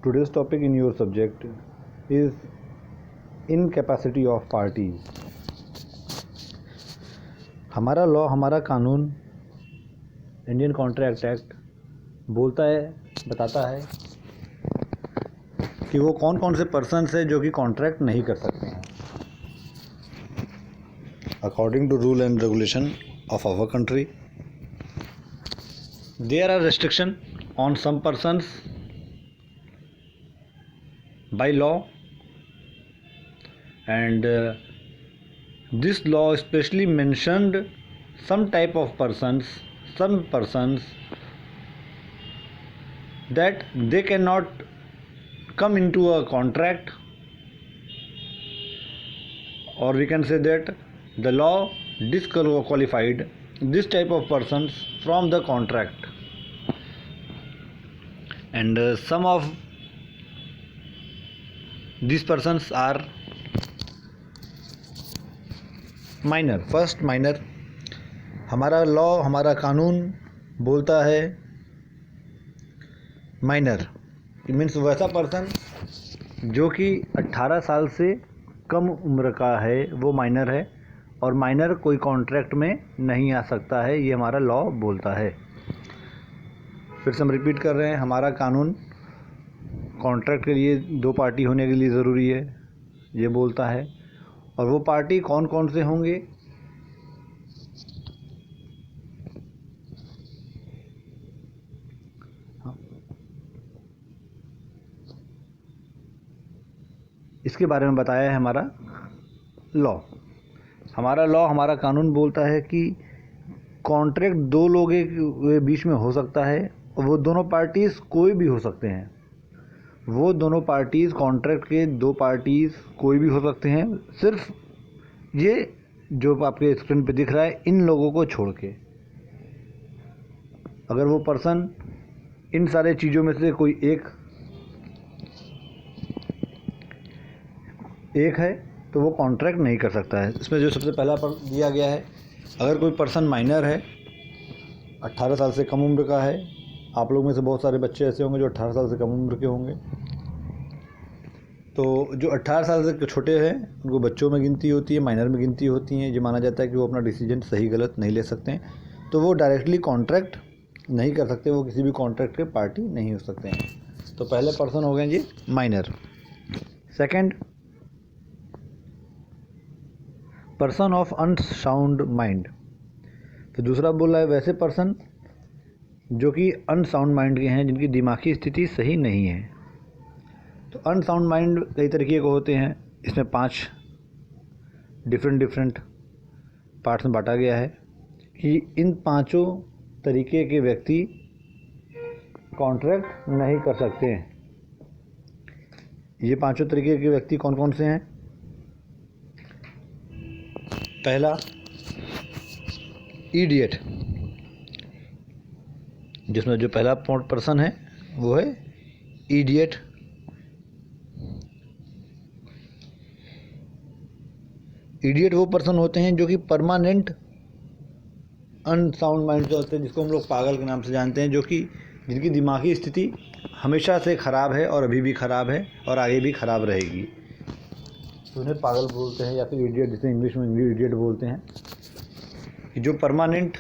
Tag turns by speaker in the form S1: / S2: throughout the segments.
S1: Today's topic in your subject is incapacity of parties. हमारा law, हमारा कानून, Indian contract act बताता है कि वो कौन कौन से पर्सन्स हैं जो कि कॉन्ट्रैक्ट नहीं कर सकते हैं. According to rule and regulation of our country, there are restriction on some persons by law, and this law especially mentioned some persons that they cannot come into a contract, or we can say that the law disqualified this type of persons from the contract, and some of these persons are minor. First, minor. हमारा law, हमारा कानून बोलता है minor means वैसा person जो कि 18 साल से कम उम्र का है, वो माइनर है, और माइनर कोई कॉन्ट्रैक्ट में नहीं आ सकता है, ये हमारा लॉ बोलता है. फिर से हम रिपीट कर रहे हैं, हमारा कानून कॉन्ट्रैक्ट के लिए 2 पार्टी होने के लिए ज़रूरी है, ये बोलता है. और वो पार्टी कौन कौन से होंगे, इसके बारे में बताया है हमारा लॉ. हमारा लॉ, हमारा कानून बोलता है कि कॉन्ट्रैक्ट 2 लोगों के बीच में हो सकता है, और वो दोनों पार्टीज़ कोई भी हो सकते हैं. वो दोनों पार्टीज़, कॉन्ट्रैक्ट के 2 पार्टीज़ कोई भी हो सकते हैं, सिर्फ ये जो आपके स्क्रीन पे दिख रहा है इन लोगों को छोड़ के. अगर वो पर्सन इन सारे चीज़ों में से कोई एक है तो वो कॉन्ट्रैक्ट नहीं कर सकता है. इसमें जो सबसे पहला दिया गया है, अगर कोई पर्सन माइनर है, 18 साल से कम उम्र का है. आप लोग में से बहुत सारे बच्चे ऐसे होंगे जो 18 साल से कम उम्र के होंगे. तो जो 18 साल से छोटे हैं उनको बच्चों में गिनती होती है, माइनर में गिनती होती हैं. ये माना जाता है कि वो अपना डिसीजन सही गलत नहीं ले सकते हैं, तो वो डायरेक्टली कॉन्ट्रैक्ट नहीं कर सकते, वो किसी भी कॉन्ट्रैक्ट के पार्टी नहीं हो सकते हैं. तो पहले पर्सन हो गए जी minor. Second, person of unsound mind. तो दूसरा बोला है वैसे पर्सन जो कि अनसाउंड माइंड के हैं, जिनकी दिमागी स्थिति सही नहीं है. तो अनसाउंड माइंड कई तरीके के होते हैं. इसमें 5 डिफरेंट पार्ट्स में बांटा गया है कि इन 5 तरीके के व्यक्ति कॉन्ट्रैक्ट नहीं कर सकते हैं. ये 5 तरीके के व्यक्ति कौन कौन से हैं? पहला, इडियट, जिसमें जो पहला पर्सन है वो है इडियट. इडियट वो पर्सन होते हैं जो कि परमानेंट अनसाउंड माइंड से होते हैं, जिसको हम लोग पागल के नाम से जानते हैं, जो कि जिनकी दिमागी स्थिति हमेशा से ख़राब है और अभी भी ख़राब है और आगे भी ख़राब रहेगी. तो उन्हें पागल बोलते हैं, या फिर इडियट, जिसे इंग्लिश में इडियट बोलते हैं. जो परमानेंट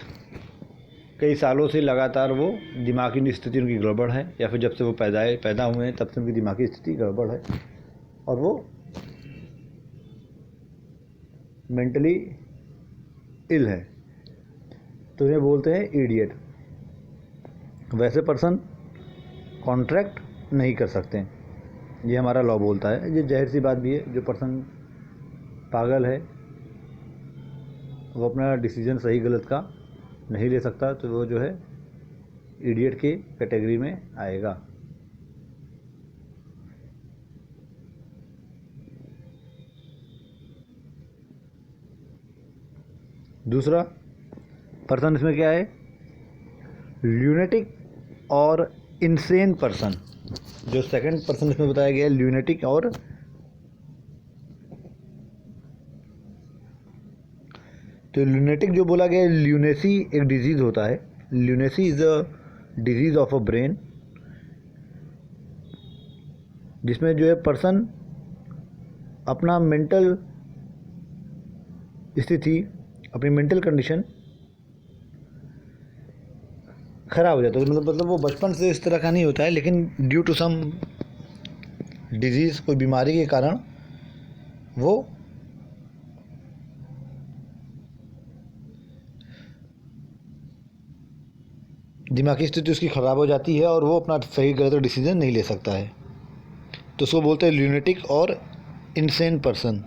S1: कई सालों से लगातार वो दिमागी स्थिति उनकी गड़बड़ है, या फिर जब से वो पैदा हुए हैं तब से उनकी दिमागी स्थिति गड़बड़ है और वो मेंटली इल है, तो उन्हें बोलते हैं इडियट. वैसे पर्सन कॉन्ट्रैक्ट नहीं कर सकते हैं, ये हमारा लॉ बोलता है. ये जाहिर सी बात भी है, जो पर्सन पागल है वो अपना डिसीजन सही गलत का नहीं ले सकता, तो वो जो है इडियट के कैटेगरी में आएगा. दूसरा पर्सन इसमें क्या है? ल्यूनेटिक और इनसेन पर्सन. जो सेकंड पर्सन इसमें बताया गया है, ल्यूनेटिक और तो ल्यूनेटिक जो बोला गया है, ल्यूनेसी एक डिजीज़ होता है. Lunacy is a disease of a brain जिसमें जो है पर्सन अपना मेंटल स्थिति, अपनी मेंटल कंडीशन ख़राब हो जाता है। मतलब वो बचपन से इस तरह का नहीं होता है, लेकिन ड्यू टू सम डिजीज़, कोई बीमारी के कारण वो दिमागी स्थिति उसकी ख़राब हो जाती है और वो अपना सही गलत डिसीजन नहीं ले सकता है। तो उसको बोलते हैं ल्यूनेटिक और इनसेन पर्सन।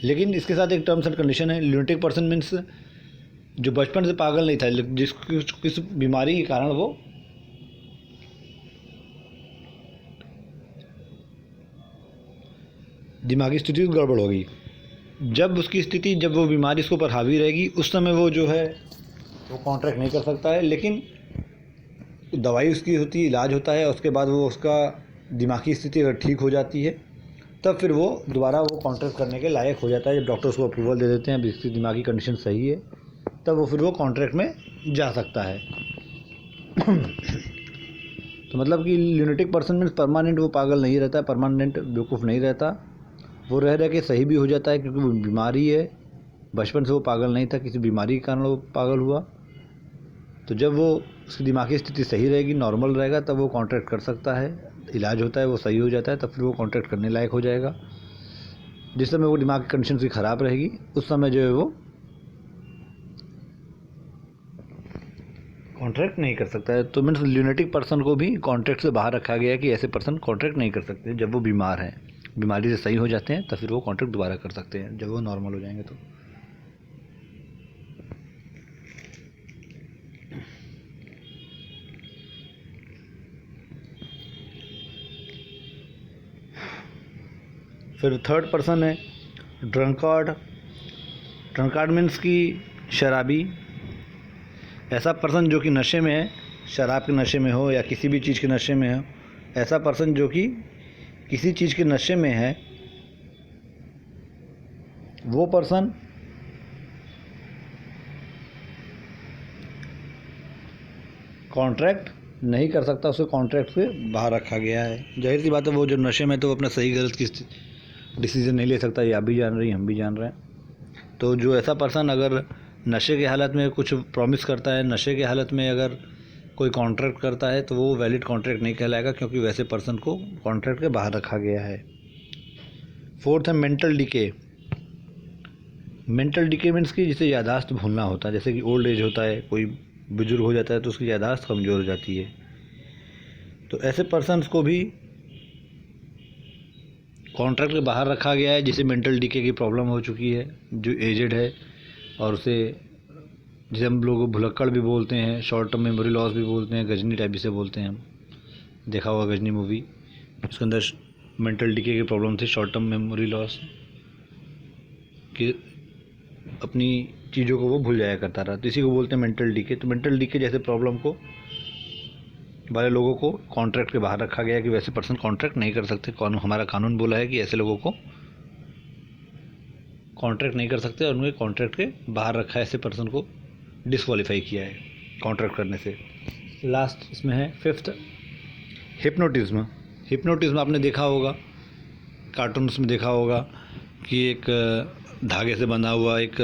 S1: लेकिन इसके साथ एक टर्म्स एंड कंडीशन है। ल्यूनेटिक पर्सन मीन्स जो बचपन से पागल नहीं था, जिसको किस बीमारी के कारण वो दिमागी स्थिति गड़बड़ होगी। जब उसकी स्थिति, जब वो बीमारी उसके ऊपर हावी रहेगी, उस समय वो जो है वो कॉन्ट्रैक्ट नहीं कर सकता है। लेकिन दवाई उसकी होती है, इलाज होता है, उसके बाद वो उसका दिमागी स्थिति अगर ठीक हो जाती है तब फिर वो दोबारा वो कॉन्ट्रैक्ट करने के लायक हो जाता है। जब डॉक्टर उसको अप्रूवल दे देते हैं, इसकी दिमागी कंडीशन सही है, तब वो फिर वो कॉन्ट्रैक्ट में जा सकता है। तो मतलब कि ल्यूनेटिक पर्सन मीन्स परमानेंट वो पागल नहीं रहता है, परमानेंट बेवकूफ़ नहीं रहता, वो रह के सही भी हो जाता है, क्योंकि वो बीमारी है। बचपन से वो पागल नहीं था, किसी बीमारी के कारण वो पागल हुआ। तो जब वो उसकी दिमागी स्थिति सही रहेगी, नॉर्मल रहेगा, तब वो कॉन्ट्रैक्ट कर सकता है, इलाज होता है, वो सही हो जाता है, तब फिर वो कॉन्ट्रैक्ट करने लायक हो जाएगा। जिस समय वो दिमाग की कंडीशन उसकी ख़राब रहेगी, उस समय जो है वो कॉन्ट्रैक्ट नहीं कर सकता है। तो मीन्स ल्यूनेटिक पर्सन को भी कॉन्ट्रैक्ट से बाहर रखा गया है कि ऐसे पर्सन कॉन्ट्रैक्ट नहीं कर सकते। जब वो बीमार हैं, बीमारी से सही हो जाते हैं, तब फिर वो कॉन्ट्रैक्ट दोबारा कर सकते हैं, जब वो नॉर्मल हो जाएंगे। तो फिर थर्ड पर्सन है ड्रंकार्ड। ड्रंकार्ड मीन्स की शराबी। ऐसा पर्सन जो कि नशे में है, शराब के नशे में हो या किसी भी चीज़ के नशे में हो, ऐसा पर्सन जो कि किसी चीज़ के नशे में है, वो पर्सन कॉन्ट्रैक्ट नहीं कर सकता, उसे कॉन्ट्रैक्ट से बाहर रखा गया है। जाहिर सी बात है, वो जो नशे में, तो वो अपना सही गलत की डिसीजन नहीं ले सकता, ये आप भी जान रही, हम भी जान रहे हैं। तो जो ऐसा पर्सन अगर नशे के हालत में कुछ प्रॉमिस करता है, नशे के हालत में अगर कोई कॉन्ट्रैक्ट करता है, तो वो वैलिड कॉन्ट्रैक्ट नहीं कहलाएगा, क्योंकि वैसे पर्सन को कॉन्ट्रैक्ट के बाहर रखा गया है। फोर्थ है mental decay. Mental decay means की जिसे याददाश्त भूलना होता है, जैसे कि ओल्ड एज होता है, कोई बुजुर्ग हो जाता है तो उसकी याददाश्त कमज़ोर हो जाती है। तो ऐसे पर्सन्स को भी कॉन्ट्रैक्ट के बाहर रखा गया है, जिसे मेंटल डिके की प्रॉब्लम हो चुकी है, जो एजेड है, और उसे जिसे हम लोग भुलक्कड़ भी बोलते हैं, शॉर्ट टर्म मेमोरी लॉस भी बोलते हैं, गजनी टाइप भी से बोलते हैं। हम देखा होगा गजनी मूवी, उसके अंदर मेंटल डिके की प्रॉब्लम थी, शॉर्ट टर्म मेमोरी लॉस, कि अपनी चीज़ों को वो भूल जाया करता रहा, तो इसी को बोलते हैं मेंटल डिके। तो मेंटल डिके जैसे प्रॉब्लम को वाले लोगों को कॉन्ट्रैक्ट के बाहर रखा गया है कि वैसे पर्सन कॉन्ट्रैक्ट नहीं कर सकते। हमारा कानून बोला है कि ऐसे लोगों को कॉन्ट्रैक्ट नहीं कर सकते, और उन्हें कॉन्ट्रैक्ट के बाहर रखा है, ऐसे पर्सन को डिस्क्वालीफाई किया है कॉन्ट्रैक्ट करने से। लास्ट इसमें है फिफ्थ हिप्नोटिज्म। हिप्नोटिज्म आपने देखा होगा, कार्टून्स में देखा होगा कि एक धागे से बंधा हुआ एक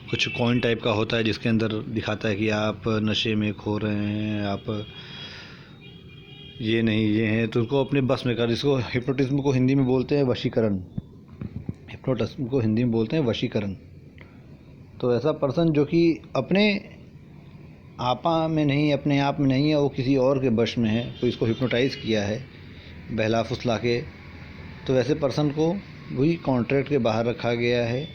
S1: कुछ कॉइन टाइप का होता है, जिसके अंदर दिखाता है कि आप नशे में खो रहे हैं, आप ये नहीं ये हैं, तो उसको अपने बस में कर, जिसको हिप्नोटिज्म को हिंदी में बोलते हैं वशीकरण। हिप्नोटिज्म को हिंदी में बोलते हैं वशीकरण। तो ऐसा पर्सन जो कि अपने आपा में नहीं, अपने आप में नहीं है, वो किसी और के वश में है, कोई इसको हिप्नोटाइज़ किया है बहला फुसला के, तो वैसे पर्सन को वही कॉन्ट्रैक्ट के बाहर रखा गया है।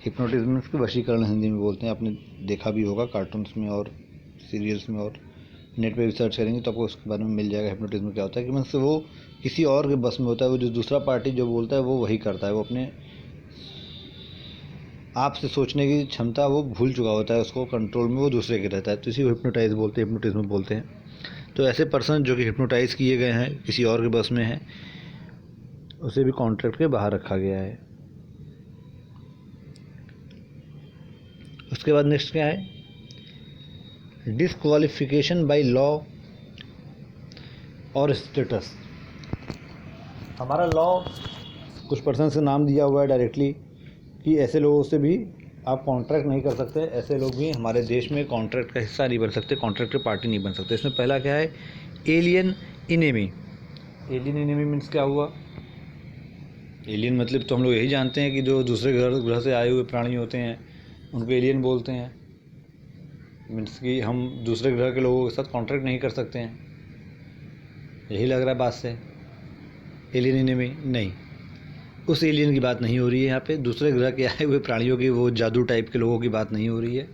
S1: हिप्नोटिज्म के वशीकरण हिंदी में बोलते हैं। आपने देखा भी होगा कार्टून्स में और सीरियल्स में, और नेट पे भी सर्च करेंगे तो आपको उसके बारे में मिल जाएगा हिप्नोटिज्म क्या होता है। कि मतलब वो किसी और के बस में होता है, वो जो दूसरा पार्टी जो बोलता है वो वही करता है, वो अपने आप से सोचने की क्षमता वो भूल चुका होता है, उसको कंट्रोल में वो दूसरे के रहता है, तो इसी को हिप्नोटाइज बोलते हैं, हिप्नोटिज्म बोलते हैं। तो ऐसे पर्सन जो कि हिप्नोटाइज किए गए हैं, किसी और के बस में हैं, उसे भी कॉन्ट्रैक्ट के बाहर रखा गया है। उसके बाद नेक्स्ट क्या है, डिसक्वालिफिकेशन बाय लॉ और स्टेटस। हमारा लॉ कुछ पर्सन से नाम दिया हुआ है डायरेक्टली कि ऐसे लोगों से भी आप कॉन्ट्रैक्ट नहीं कर सकते, ऐसे लोग भी हमारे देश में कॉन्ट्रैक्ट का हिस्सा नहीं बन सकते, कॉन्ट्रैक्ट के पार्टी नहीं बन सकते। इसमें पहला क्या है, alien enemy. Alien enemy means क्या हुआ? एलियन मतलब तो हम लोग यही जानते हैं कि जो दूसरे ग्रह से आए हुए प्राणी होते हैं उनको एलियन बोलते हैं। मीन्स कि हम दूसरे ग्रह के लोगों के साथ कॉन्ट्रैक्ट नहीं कर सकते हैं, यही लग रहा है बात से। एलियन इनेमी नहीं, उस एलियन की बात नहीं हो रही है यहाँ पे। दूसरे ग्रह के आए हुए प्राणियों की, वो जादू टाइप के लोगों की बात नहीं हो रही है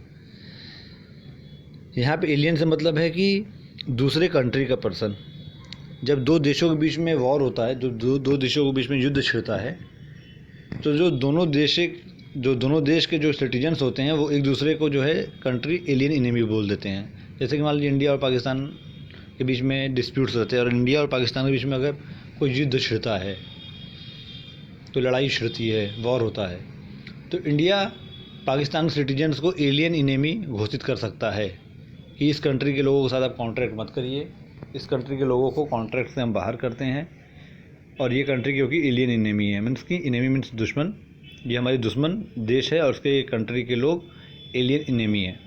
S1: यहाँ पे। एलियन से मतलब है कि दूसरे कंट्री का पर्सन। जब दो देशों के बीच में वॉर होता है, जो दो देशों के बीच में युद्ध छिड़ता है, तो जो दोनों देश के जो सिटीजन्स होते हैं वो एक दूसरे को जो है कंट्री एलियन इनेमी बोल देते हैं। जैसे कि मान लीजिए इंडिया और पाकिस्तान के बीच में डिस्प्यूट्स रहते हैं और इंडिया और पाकिस्तान के बीच में अगर कोई युद्ध छिड़ता है, तो लड़ाई छिड़ती है, वॉर होता है, तो इंडिया पाकिस्तान के सिटीजन्स को एलियन इनेमी घोषित कर सकता है कि इस कंट्री के लोगों के साथ आप कॉन्ट्रैक्ट मत करिए, इस कंट्री के लोगों को कॉन्ट्रैक्ट से हम बाहर करते हैं, और ये कंट्री क्योंकि एलियन इनेमी है। मीन्स कि इनेमी मीन्स दुश्मन, ये हमारी दुश्मन देश है और उसके कंट्री के लोग एलियन इनेमी है।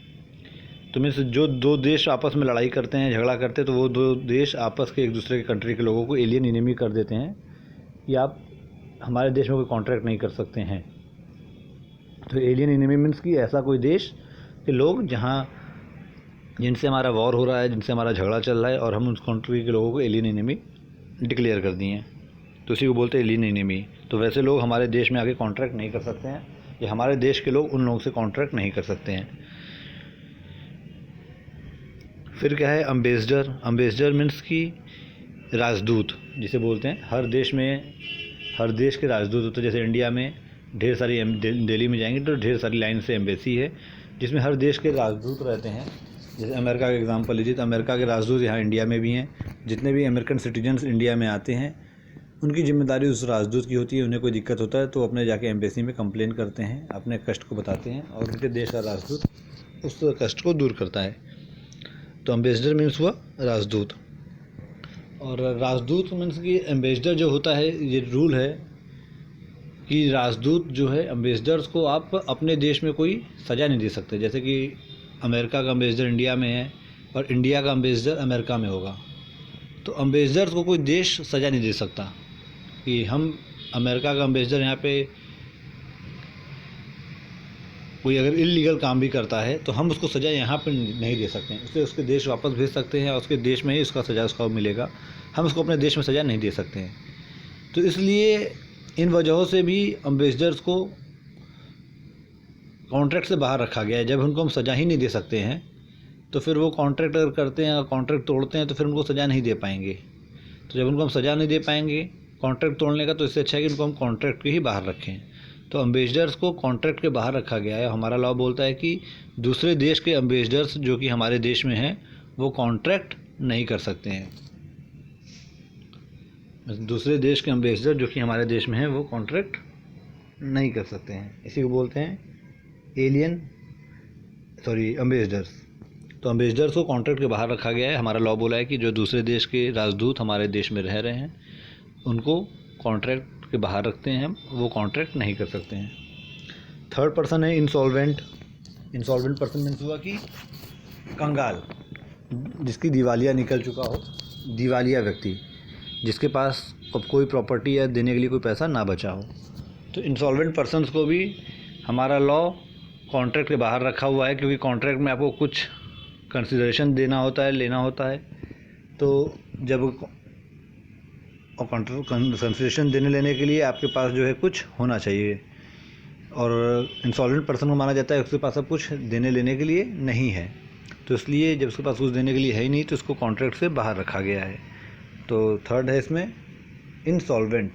S1: तो मीन्स जो दो देश आपस में लड़ाई करते हैं, झगड़ा करते हैं, तो वो दो देश आपस के एक दूसरे के कंट्री के लोगों को एलियन इनेमी कर देते हैं कि आप हमारे देश में कोई कॉन्ट्रैक्ट नहीं कर सकते हैं। तो एलियन इनेमी मीन्स कि ऐसा कोई देश के लोग जिनसे हमारा वॉर हो रहा है, जिनसे हमारा झगड़ा चल रहा है, और हम उस कंट्री के लोगों को एलियन इनेमी डिक्लेयर कर दिए हैं, तो उसी को बोलते हैं एलियन इनेमी। तो वैसे लोग हमारे देश में आके कॉन्ट्रैक्ट नहीं कर सकते हैं, या हमारे देश के लोग उन लोगों से कॉन्ट्रैक्ट नहीं कर सकते हैं। फिर क्या है, अम्बेसडर। अम्बेसडर मीन्स कि राजदूत जिसे बोलते हैं। हर देश के राजदूत होते हैं। जैसे इंडिया में ढेर सारी दिल्ली में जाएंगे तो ढेर सारी लाइन से एम्बेसी है जिसमें हर देश के राजदूत रहते हैं। जैसे अमेरिका का एग्जांपल लीजिए, तो अमेरिका के राजदूत यहाँ इंडिया में भी हैं। जितने भी अमेरिकन सिटीजन्स इंडिया में आते हैं उनकी जिम्मेदारी उस राजदूत की होती है। उन्हें कोई दिक्कत होता है तो अपने जाके एम्बेसी में कंप्लेन करते हैं, अपने कष्ट को बताते हैं, और उनके देश का राजदूत उस कष्ट को दूर करता है। तो अम्बेसडर मीन्स हुआ राजदूत। और राजदूत मीन्स कि एम्बेसडर जो होता है, ये रूल है कि राजदूत जो है, एम्बेसडर्स को आप अपने देश में कोई सज़ा नहीं दे सकते। जैसे कि अमेरिका का एम्बेसडर इंडिया में है और इंडिया का एम्बेसडर अमेरिका में होगा, तो एम्बेसडर्स को कोई देश सज़ा नहीं दे सकता कि हम अमेरिका का एम्बेसडर यहाँ पे कोई अगर इल्लीगल काम भी करता है तो हम उसको सज़ा यहाँ पर नहीं दे सकते हैं। उसे उसके देश वापस भेज सकते हैं और उसके देश में ही उसका सज़ा उसको मिलेगा, हम उसको अपने देश में सज़ा नहीं दे सकते हैं। तो इसलिए इन वजहों से भी एम्बेसडर्स को कॉन्ट्रैक्ट से बाहर रखा गया है। जब उनको हम सज़ा ही नहीं दे सकते हैं तो फिर वो कॉन्ट्रैक्ट अगर करते हैं, कॉन्ट्रैक्ट तोड़ते हैं, तो फिर उनको सज़ा नहीं दे पाएंगे। तो जब उनको हम सज़ा नहीं दे पाएंगे कॉन्ट्रैक्ट तोड़ने का, तो इससे अच्छा है कि उनको हम कॉन्ट्रैक्ट के ही बाहर रखें। तो एम्बेसडर्स को कॉन्ट्रैक्ट के बाहर रखा गया है। हमारा लॉ बोलता है कि दूसरे देश के एम्बेसडर्स जो कि हमारे देश में हैं वो कॉन्ट्रैक्ट नहीं कर सकते हैं। दूसरे देश के एम्बेसडर जो कि हमारे देश में हैं वो कॉन्ट्रैक्ट नहीं कर सकते हैं। इसी को बोलते हैं एम्बेसडर्स। तो एम्बेसडर्स को कॉन्ट्रैक्ट के बाहर रखा गया है। हमारा लॉ बोला है कि जो दूसरे देश के राजदूत हमारे देश में रह रहे हैं उनको कॉन्ट्रैक्ट के बाहर रखते हैं हम, वो कॉन्ट्रैक्ट नहीं कर सकते हैं। थर्ड पर्सन है इंसॉल्वेंट। इंसॉल्वेंट पर्सन मीन्स हुआ कि कंगाल, जिसकी दिवालिया निकल चुका हो, दिवालिया व्यक्ति जिसके पास अब कोई प्रॉपर्टी या देने के लिए कोई पैसा ना बचा हो। तो इंसॉल्वेंट पर्सन्स को भी हमारा लॉ कॉन्ट्रैक्ट के बाहर रखा हुआ है, क्योंकि कॉन्ट्रैक्ट में आपको कुछ कंसिडरेशन देना होता है, लेना होता है। तो जब कंसिडरेशन देने लेने के लिए आपके पास जो है कुछ होना चाहिए, और इंसॉल्वेंट पर्सन को माना जाता है उसके पास अब कुछ देने लेने के लिए नहीं है। तो इसलिए जब उसके पास कुछ देने के लिए है ही नहीं तो उसको कॉन्ट्रैक्ट से बाहर रखा गया है। तो थर्ड है इसमें इंसॉल्वेंट,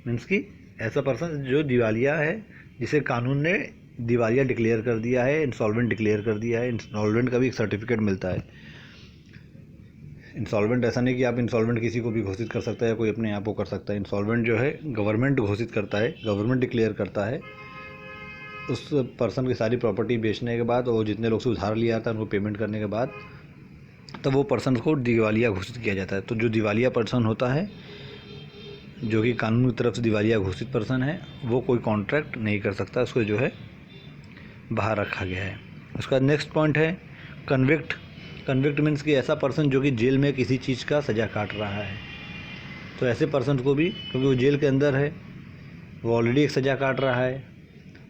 S1: मीन्स कि ऐसा पर्सन जो दिवालिया है, जिसे कानून ने दिवालिया डिक्लेयर कर दिया है, इंसॉल्वेंट डिक्लेयर कर दिया है। इंसॉल्वेंट का भी एक सर्टिफिकेट मिलता है। इंसॉल्वेंट ऐसा नहीं कि आप इंसॉल्वेंट किसी को भी घोषित कर सकता है या कोई अपने आप को कर सकता है। इंसॉल्वेंट जो है गवर्नमेंट घोषित करता है, गवर्नमेंट डिक्लेयर करता है उस पर्सन की सारी प्रॉपर्टी बेचने के बाद और जितने लोग से उधार लिया था उनको पेमेंट करने के बाद तब वो पर्सन को दिवालिया घोषित किया जाता है। तो जो दिवालिया पर्सन होता है, जो कि कानून की तरफ से दिवालिया घोषित पर्सन है, वो कोई कॉन्ट्रैक्ट नहीं कर सकता, उसको जो है बाहर रखा गया है। उसका नेक्स्ट पॉइंट है कन्विक्ट। कन्विक्ट मीन्स कि ऐसा पर्सन जो कि जेल में किसी चीज़ का सज़ा काट रहा है। तो ऐसे पर्सन को भी, क्योंकि वो जेल के अंदर है, वो ऑलरेडी एक सज़ा काट रहा है,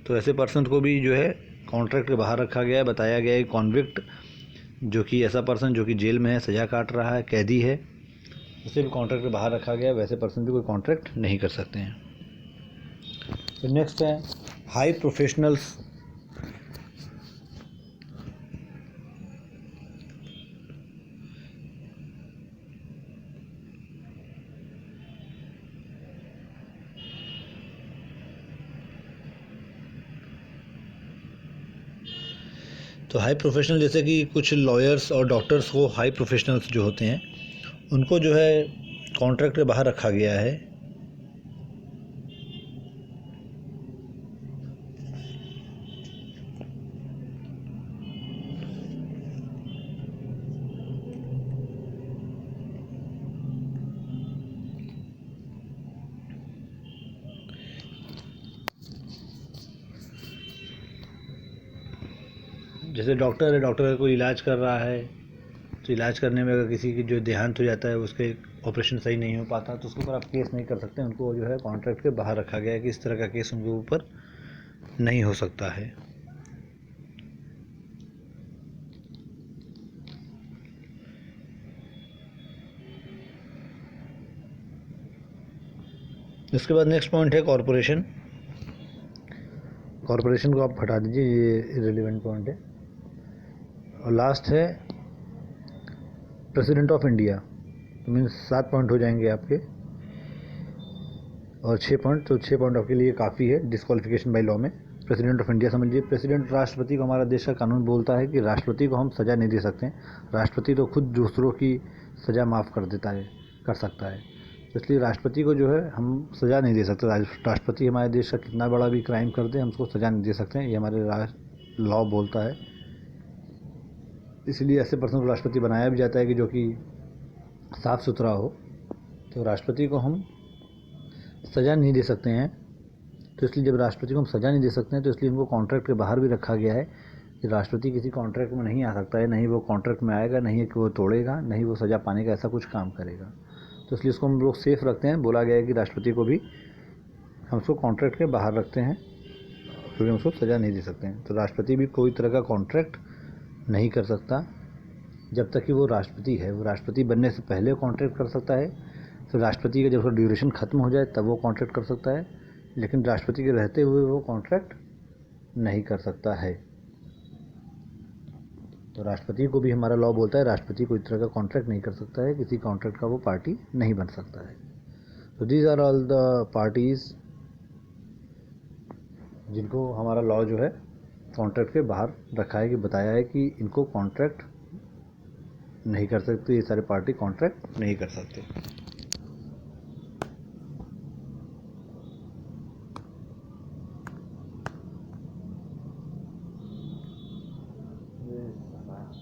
S1: तो ऐसे पर्सन को भी जो है कॉन्ट्रैक्ट के बाहर रखा गया है। बताया गया है कॉन्विक्ट जो कि ऐसा पर्सन जो कि जेल में है, सज़ा काट रहा है, कैदी है, उसे भी कॉन्ट्रैक्ट के बाहर रखा गया है। वैसे पर्सन भी कोई कॉन्ट्रैक्ट नहीं कर सकते हैं। तो नेक्स्ट है हाई प्रोफेशनल्स। तो हाई प्रोफेशनल जैसे कि कुछ लॉयर्स और डॉक्टर्स को हाई प्रोफेशनल्स जो होते हैं उनको जो है कॉन्ट्रैक्ट के बाहर रखा गया है। जैसे डॉक्टर है, डॉक्टर का कोई इलाज कर रहा है, तो इलाज करने में अगर किसी की जो देहांत हो जाता है, उसके ऑपरेशन सही नहीं हो पाता, तो उसके ऊपर आप केस नहीं कर सकते। उनको जो है कॉन्ट्रैक्ट के बाहर रखा गया है कि इस तरह का केस उनके ऊपर नहीं हो सकता है। इसके बाद नेक्स्ट पॉइंट है कॉरपोरेशन। कॉरपोरेशन को आप हटा दीजिए, ये इररिलेवेंट पॉइंट है। और लास्ट है president of India. Means 7 point हो जाएंगे आपके और 6 पॉइंट, तो 6 पॉइंट आपके लिए काफ़ी है डिस्क्वालिफिकेशन बाय लॉ में। प्रेसिडेंट ऑफ इंडिया समझिए, प्रेसिडेंट राष्ट्रपति को, हमारा देश का कानून बोलता है कि राष्ट्रपति को हम सज़ा नहीं दे सकते हैं। राष्ट्रपति तो खुद दूसरों की सज़ा माफ़ कर देता है, कर सकता है, तो इसलिए राष्ट्रपति को जो है हम सज़ा नहीं दे सकते। राष्ट्रपति हमारे देश का कितना बड़ा भी क्राइम कर दे, हम उसको सज़ा नहीं दे सकते हैं, ये हमारे लॉ बोलता है। इसलिए ऐसे पर्सन को राष्ट्रपति बनाया भी जाता है कि जो कि साफ़ सुथरा हो। तो राष्ट्रपति को हम सज़ा नहीं दे सकते हैं, तो इसलिए जब राष्ट्रपति को हम सज़ा नहीं दे सकते हैं, तो इसलिए उनको कॉन्ट्रैक्ट के बाहर भी रखा गया है कि राष्ट्रपति किसी कॉन्ट्रैक्ट में नहीं आ सकता है, नहीं वो कॉन्ट्रैक्ट में आएगा, नहीं कि वो तोड़ेगा, नहीं वो सज़ा पाने का ऐसा कुछ काम करेगा। तो इसलिए उसको हम लोग सेफ़ रखते हैं। बोला गया है कि राष्ट्रपति को भी हम उसको कॉन्ट्रैक्ट के बाहर रखते हैं क्योंकि हम उसको सज़ा नहीं दे सकते हैं। तो राष्ट्रपति भी कोई तरह का कॉन्ट्रैक्ट नहीं कर सकता जब तक कि वो राष्ट्रपति है। वो राष्ट्रपति बनने से पहले कॉन्ट्रैक्ट कर सकता है, फिर राष्ट्रपति का जब उसका ड्यूरेशन ख़त्म हो जाए तब वो कॉन्ट्रैक्ट कर सकता है, लेकिन राष्ट्रपति के रहते हुए वो कॉन्ट्रैक्ट नहीं कर सकता है। तो राष्ट्रपति को भी हमारा लॉ बोलता है राष्ट्रपति कोई तरह का कॉन्ट्रैक्ट नहीं कर सकता है, किसी कॉन्ट्रैक्ट का वो पार्टी नहीं बन सकता है। तो these are all the parties जिनको हमारा लॉ जो है कॉन्ट्रैक्ट के बाहर रखा है, कि बताया है कि इनको कॉन्ट्रैक्ट नहीं कर सकते, ये सारे पार्टी कॉन्ट्रैक्ट नहीं कर सकते।